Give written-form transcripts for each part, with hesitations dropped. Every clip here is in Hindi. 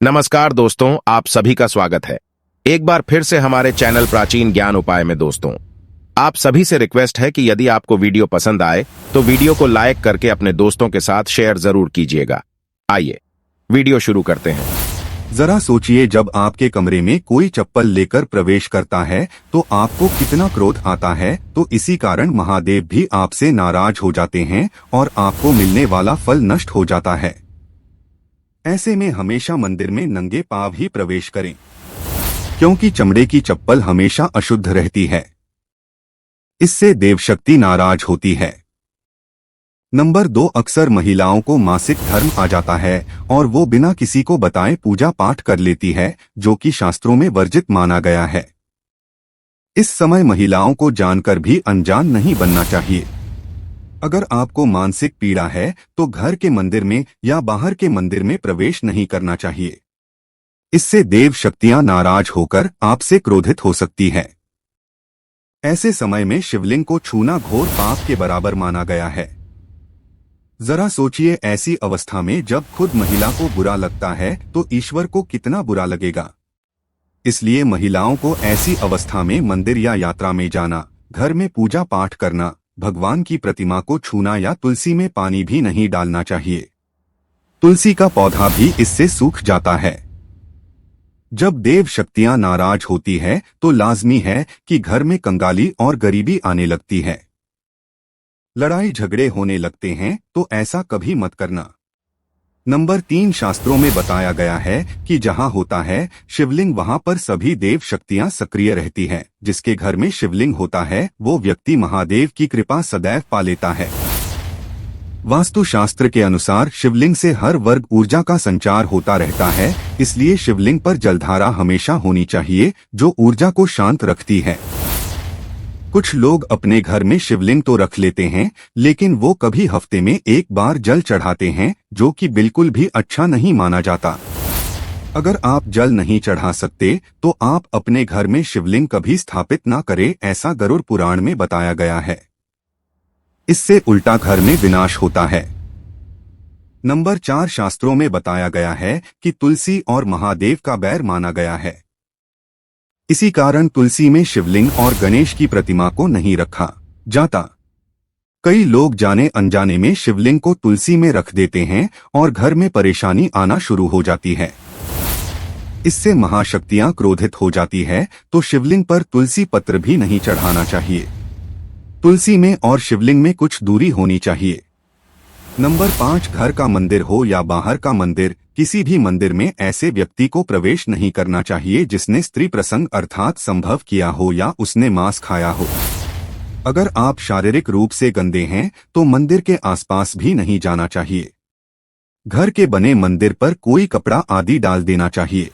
नमस्कार दोस्तों, आप सभी का स्वागत है एक बार फिर से हमारे चैनल प्राचीन ज्ञान उपाय में। दोस्तों, आप सभी से रिक्वेस्ट है कि यदि आपको वीडियो पसंद आए तो वीडियो को लाइक करके अपने दोस्तों के साथ शेयर जरूर कीजिएगा। आइए वीडियो शुरू करते हैं। जरा सोचिए, जब आपके कमरे में कोई चप्पल लेकर प्रवेश करता है तो आपको कितना क्रोध आता है। तो इसी कारण महादेव भी आपसे नाराज हो जाते हैं और आपको मिलने वाला फल नष्ट हो जाता है। ऐसे में हमेशा मंदिर में नंगे पांव ही प्रवेश करें, क्योंकि चमड़े की चप्पल हमेशा अशुद्ध रहती है। इससे देवशक्ति नाराज होती है। नंबर 2, अक्सर महिलाओं को मासिक धर्म आ जाता है और वो बिना किसी को बताए पूजा पाठ कर लेती है, जो कि शास्त्रों में वर्जित माना गया है। इस समय महिलाओं को जानकर भी अनजान नहीं बनना चाहिए। अगर आपको मानसिक पीड़ा है तो घर के मंदिर में या बाहर के मंदिर में प्रवेश नहीं करना चाहिए। इससे देव शक्तियां नाराज होकर आपसे क्रोधित हो सकती है। ऐसे समय में शिवलिंग को छूना घोर पाप के बराबर माना गया है। जरा सोचिए, ऐसी अवस्था में जब खुद महिला को बुरा लगता है तो ईश्वर को कितना बुरा लगेगा। इसलिए महिलाओं को ऐसी अवस्था में मंदिर या यात्रा में जाना, घर में पूजा पाठ करना, भगवान की प्रतिमा को छूना या तुलसी में पानी भी नहीं डालना चाहिए। तुलसी का पौधा भी इससे सूख जाता है। जब देव शक्तियां नाराज होती है तो लाजमी है कि घर में कंगाली और गरीबी आने लगती है। लड़ाई झगड़े होने लगते हैं, तो ऐसा कभी मत करना। नंबर 3, शास्त्रों में बताया गया है कि जहां होता है शिवलिंग, वहां पर सभी देव शक्तियां सक्रिय रहती हैं। जिसके घर में शिवलिंग होता है वो व्यक्ति महादेव की कृपा सदैव पा लेता है। वास्तु शास्त्र के अनुसार शिवलिंग से हर वर्ग ऊर्जा का संचार होता रहता है, इसलिए शिवलिंग पर जलधारा हमेशा होनी चाहिए, जो ऊर्जा को शांत रखती है। कुछ लोग अपने घर में शिवलिंग तो रख लेते हैं, लेकिन वो कभी हफ्ते में एक बार जल चढ़ाते हैं, जो कि बिल्कुल भी अच्छा नहीं माना जाता। अगर आप जल नहीं चढ़ा सकते तो आप अपने घर में शिवलिंग कभी स्थापित ना करें, ऐसा गरुड़ पुराण में बताया गया है। इससे उल्टा घर में विनाश होता है। नंबर 4, शास्त्रों में बताया गया है कि तुलसी और महादेव का बैर माना गया है। इसी कारण तुलसी में शिवलिंग और गणेश की प्रतिमा को नहीं रखा जाता। कई लोग जाने अनजाने में शिवलिंग को तुलसी में रख देते हैं और घर में परेशानी आना शुरू हो जाती है। इससे महाशक्तियां क्रोधित हो जाती है, तो शिवलिंग पर तुलसी पत्र भी नहीं चढ़ाना चाहिए। तुलसी में और शिवलिंग में कुछ दूरी होनी चाहिए। नंबर 5, घर का मंदिर हो या बाहर का मंदिर, किसी भी मंदिर में ऐसे व्यक्ति को प्रवेश नहीं करना चाहिए जिसने स्त्री प्रसंग अर्थात संभव किया हो या उसने मांस खाया हो। अगर आप शारीरिक रूप से गंदे हैं तो मंदिर के आसपास भी नहीं जाना चाहिए। घर के बने मंदिर पर कोई कपड़ा आदि डाल देना चाहिए।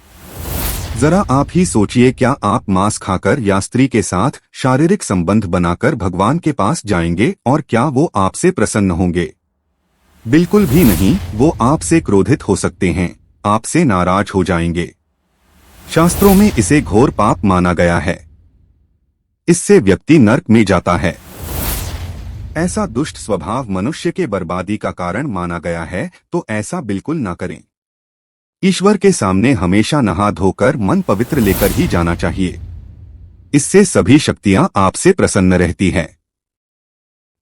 जरा आप ही सोचिए, क्या आप मांस खाकर या स्त्री के साथ शारीरिक संबंध बनाकर भगवान के पास जाएंगे और क्या वो आपसे प्रसन्न होंगे? बिल्कुल भी नहीं। वो आपसे क्रोधित हो सकते हैं, आपसे नाराज हो जाएंगे। शास्त्रों में इसे घोर पाप माना गया है। इससे व्यक्ति नरक में जाता है। ऐसा दुष्ट स्वभाव मनुष्य के बर्बादी का कारण माना गया है, तो ऐसा बिल्कुल ना करें। ईश्वर के सामने हमेशा नहा धोकर मन पवित्र लेकर ही जाना चाहिए। इससे सभी शक्तियां आपसे प्रसन्न रहती हैं।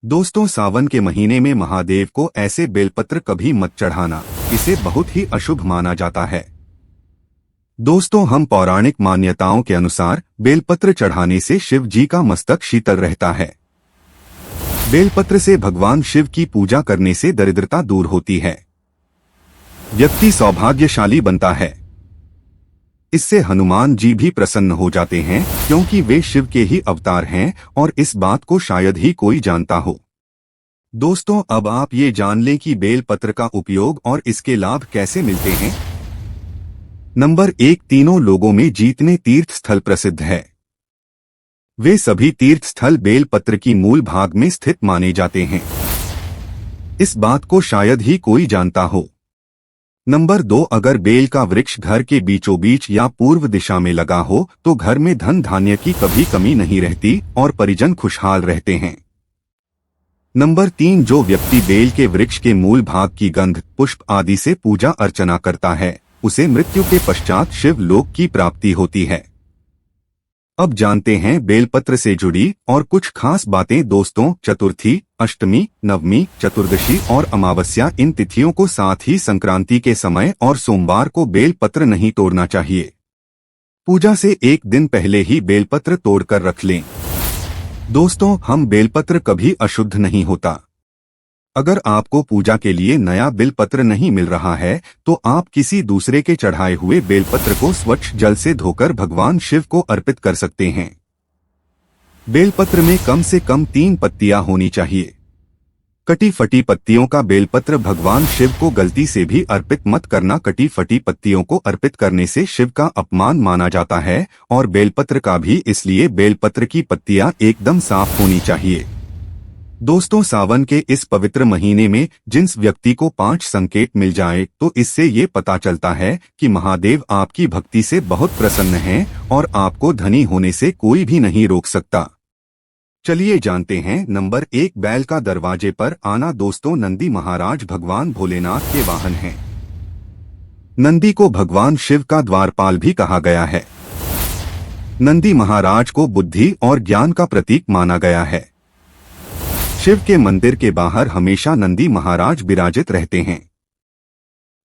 दोस्तों, सावन के महीने में महादेव को ऐसे बेलपत्र कभी मत चढ़ाना, इसे बहुत ही अशुभ माना जाता है। दोस्तों, हम पौराणिक मान्यताओं के अनुसार बेलपत्र चढ़ाने से शिव जी का मस्तक शीतल रहता है। बेलपत्र से भगवान शिव की पूजा करने से दरिद्रता दूर होती है। व्यक्ति सौभाग्यशाली बनता है। इससे हनुमान जी भी प्रसन्न हो जाते हैं, क्योंकि वे शिव के ही अवतार हैं और इस बात को शायद ही कोई जानता हो। दोस्तों, अब आप ये जान लें कि बेल पत्र का उपयोग और इसके लाभ कैसे मिलते हैं। नंबर 1, तीनों लोगों में जीतने तीर्थ स्थल प्रसिद्ध है। वे सभी तीर्थ स्थल बेल पत्र की मूल भाग में स्थित माने जाते हैं। इस बात को शायद ही कोई जानता हो। नंबर 2, अगर बेल का वृक्ष घर के बीचों बीच या पूर्व दिशा में लगा हो तो घर में धन धान्य की कभी कमी नहीं रहती और परिजन खुशहाल रहते हैं। नंबर 3, जो व्यक्ति बेल के वृक्ष के मूल भाग की गंध, पुष्प आदि से पूजा अर्चना करता है उसे मृत्यु के पश्चात शिव लोक की प्राप्ति होती है। अब जानते हैं बेलपत्र से जुड़ी और कुछ खास बातें दोस्तों। चतुर्थी, अष्टमी, नवमी, चतुर्दशी और अमावस्या इन तिथियों को, साथ ही संक्रांति के समय और सोमवार को बेलपत्र नहीं तोड़ना चाहिए। पूजा से एक दिन पहले ही बेलपत्र तोड़कर रख लें। दोस्तों, हम बेलपत्र कभी अशुद्ध नहीं होता। अगर आपको पूजा के लिए नया बेलपत्र नहीं मिल रहा है तो आप किसी दूसरे के चढ़ाए हुए बेलपत्र को स्वच्छ जल से धोकर भगवान शिव को अर्पित कर सकते हैं। बेलपत्र में कम से कम 3 पत्तियां होनी चाहिए। कटी फटी पत्तियों का बेलपत्र भगवान शिव को गलती से भी अर्पित मत करना। कटी फटी पत्तियों को अर्पित करने से शिव का अपमान माना जाता है, और बेलपत्र का भी, इसलिए बेलपत्र की पत्तियां एकदम साफ होनी चाहिए। दोस्तों, सावन के इस पवित्र महीने में जिस व्यक्ति को 5 संकेत मिल जाए तो इससे ये पता चलता है कि महादेव आपकी भक्ति से बहुत प्रसन्न हैं और आपको धनी होने से कोई भी नहीं रोक सकता। चलिए जानते हैं। नंबर 1, बैल का दरवाजे पर आना। दोस्तों, नंदी महाराज भगवान भोलेनाथ के वाहन हैं। नंदी को भगवान शिव का द्वारपाल भी कहा गया है। नंदी महाराज को बुद्धि और ज्ञान का प्रतीक माना गया है। शिव के मंदिर के बाहर हमेशा नंदी महाराज विराजित रहते हैं।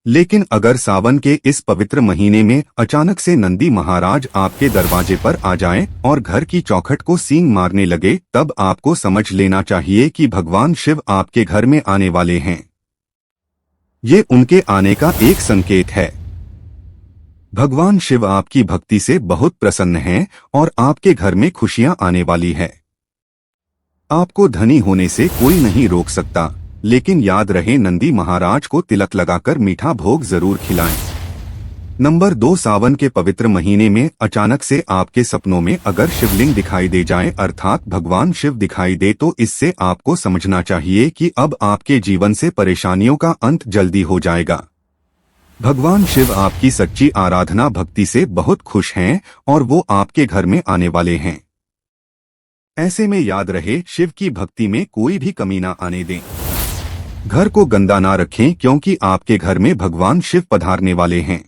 लेकिन अगर सावन के इस पवित्र महीने में अचानक से नंदी महाराज आपके दरवाजे पर आ जाएं और घर की चौखट को सींग मारने लगे, तब आपको समझ लेना चाहिए कि भगवान शिव आपके घर में आने वाले हैं। ये उनके आने का एक संकेत है। भगवान शिव आपकी भक्ति से बहुत प्रसन्न हैं और आपके घर में खुशियां आने वाली है। आपको धनी होने से कोई नहीं रोक सकता, लेकिन याद रहे नंदी महाराज को तिलक लगाकर मीठा भोग जरूर खिलाएं। नंबर 2, सावन के पवित्र महीने में अचानक से आपके सपनों में अगर शिवलिंग दिखाई दे जाए, अर्थात भगवान शिव दिखाई दे, तो इससे आपको समझना चाहिए कि अब आपके जीवन से परेशानियों का अंत जल्दी हो जाएगा। भगवान शिव आपकी सच्ची आराधना भक्ति से बहुत खुश हैं और वो आपके घर में आने वाले हैं। ऐसे में याद रहे, शिव की भक्ति में कोई भी कमी ना आने दें। घर को गंदा ना रखें, क्योंकि आपके घर में भगवान शिव पधारने वाले हैं।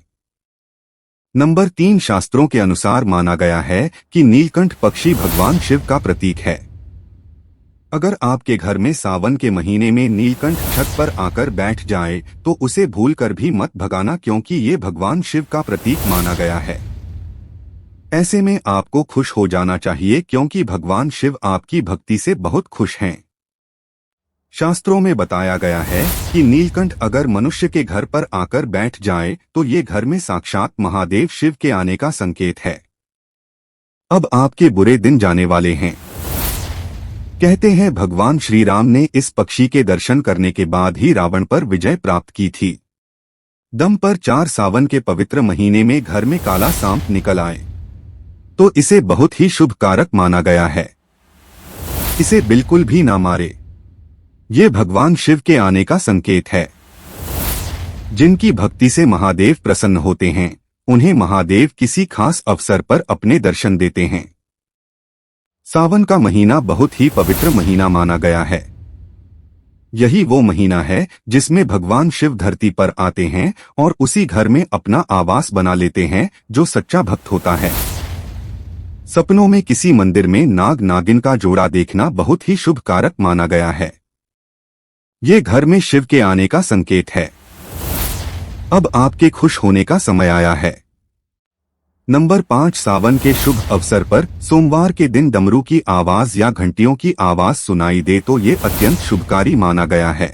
नंबर 3, शास्त्रों के अनुसार माना गया है कि नीलकंठ पक्षी भगवान शिव का प्रतीक है। अगर आपके घर में सावन के महीने में नीलकंठ छत पर आकर बैठ जाए तो उसे भूलकर भी मत भगाना, क्योंकि ये भगवान शिव का प्रतीक माना गया है। ऐसे में आपको खुश हो जाना चाहिए, क्योंकि भगवान शिव आपकी भक्ति से बहुत खुश हैं। शास्त्रों में बताया गया है कि नीलकंठ अगर मनुष्य के घर पर आकर बैठ जाए तो ये घर में साक्षात महादेव शिव के आने का संकेत है। अब आपके बुरे दिन जाने वाले हैं। कहते हैं भगवान श्री राम ने इस पक्षी के दर्शन करने के बाद ही रावण पर विजय प्राप्त की थी। दम पर 4 सावन के पवित्र महीने में घर में काला सांप निकल आए तो इसे बहुत ही शुभ कारक माना गया है। इसे बिल्कुल भी ना मारे। ये भगवान शिव के आने का संकेत है। जिनकी भक्ति से महादेव प्रसन्न होते हैं, उन्हें महादेव किसी खास अवसर पर अपने दर्शन देते हैं। सावन का महीना बहुत ही पवित्र महीना माना गया है। यही वो महीना है जिसमें भगवान शिव धरती पर आते हैं और उसी घर में अपना आवास बना लेते हैं जो सच्चा भक्त होता है। सपनों में किसी मंदिर में नाग नागिन का जोड़ा देखना बहुत ही शुभ कारक माना गया है। ये घर में शिव के आने का संकेत है। अब आपके खुश होने का समय आया है। नंबर 5, सावन के शुभ अवसर पर सोमवार के दिन डमरू की आवाज या घंटियों की आवाज सुनाई दे तो ये अत्यंत शुभकारी माना गया है।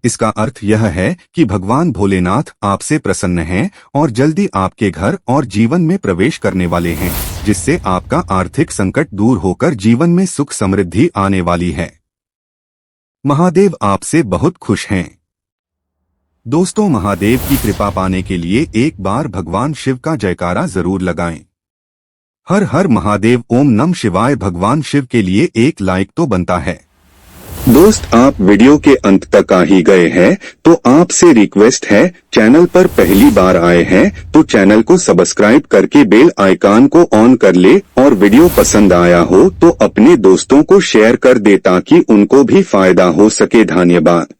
इसका अर्थ यह है कि भगवान भोलेनाथ आपसे प्रसन्न हैं और जल्दी आपके घर और जीवन में प्रवेश करने वाले हैं, जिससे आपका आर्थिक संकट दूर होकर जीवन में सुख समृद्धि आने वाली है। महादेव आपसे बहुत खुश हैं। दोस्तों, महादेव की कृपा पाने के लिए एक बार भगवान शिव का जयकारा जरूर लगाएं। हर हर महादेव, ओम नमः शिवाय। भगवान शिव के लिए एक लाइक तो बनता है। दोस्त, आप वीडियो के अंत तक आ ही गए हैं तो आपसे रिक्वेस्ट है, चैनल पर पहली बार आए हैं तो चैनल को सब्सक्राइब करके बेल आइकन को ऑन कर ले और वीडियो पसंद आया हो तो अपने दोस्तों को शेयर कर दे ताकि उनको भी फायदा हो सके। धन्यवाद।